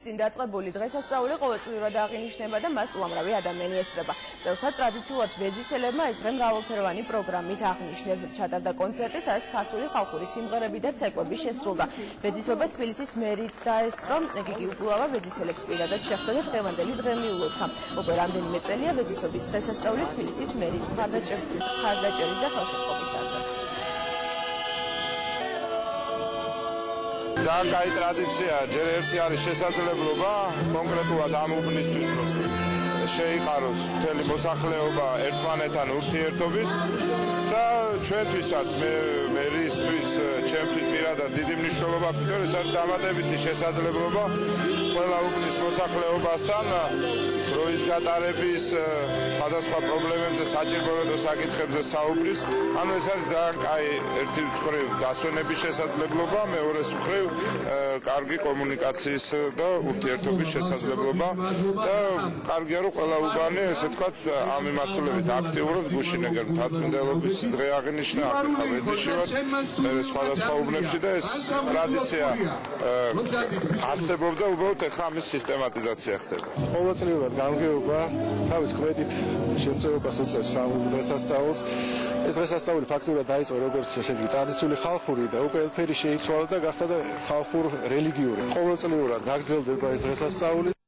წინ დაწყებული დღესასწაული ყოველწლიურად აღინიშნება და მას უამრავი ადამიანი ესწრება. წელსაც ტრადიციულად ბეძისელებმა ეს დღე მრავალფეროვანი პროგრამით აღნიშნეს. ჩატარდა კონცერტი, სადაც ქართული ხალხური სიმღერები და ცეკვები შესრულდა. ბეძისობას თბილისის მერიც დაესწრო, გიგი უგულავა ბეძისელებს პირადად შეხვდა და დღევანდელი დღე მიულოცა. უკვე რამდენიმე წელია ბეძისობის დღესასწაული თბილისის მერის მხარდაჭერით და ხელშეწყობით ტარდა. ძალიან კაი ტრადიცია, ჯერ ერთი არის შესაძლებლობა კონკრეტულად ამ უბნისთვის, რომ შეიყაროს მთელი მოსახლეობა ერთმანეთთან ურთიერთობის და ჩვენთვისაც მერისთვის, ჩემთვის პირადად დიდი მნიშვნელობა აქვს, ეს არის დამატებითი შესაძლებლობა ყველა უბნის მოსახლეობასთან დროის გატარების სხვადასხვა პრობლემებზე, საჭიროებათა საკითხებზე საუბრის. ანუ ეს არის ძალიან კაი ერთი მხრივ დასვენების შესაძლებლობა, მეორეს მხრივ კარგი კომუნიკაციის და ურთიერთობის შესაძლებლობა და კარგია რომ ყველა უბანი ესე ვთქვათ ამ მიმართულებით აქტიურად გუშინეგერ მთაწმინდელობის დღე აღინიშნა ახლა ბეძისშივად სხვადასხვა უბნებში და ეს ტრადიცია არსებობდა უბრალოდ ეხლა ამის სისტემატიზაცია ხდება. ყოველწლიურად გამგეობა თავის კვედით შემწეობას უწევს ამ დღესასწაულს. ეს დღესასწაული ფაქტურად დაიწყო როგორც ესეთი ტრადიციული ხალხური და უკვე ელფერი შეიცვალა და გახდა ხალხურ რელიგიური. ყოველწლიურად გაგრძელდება ეს დღესასწაული.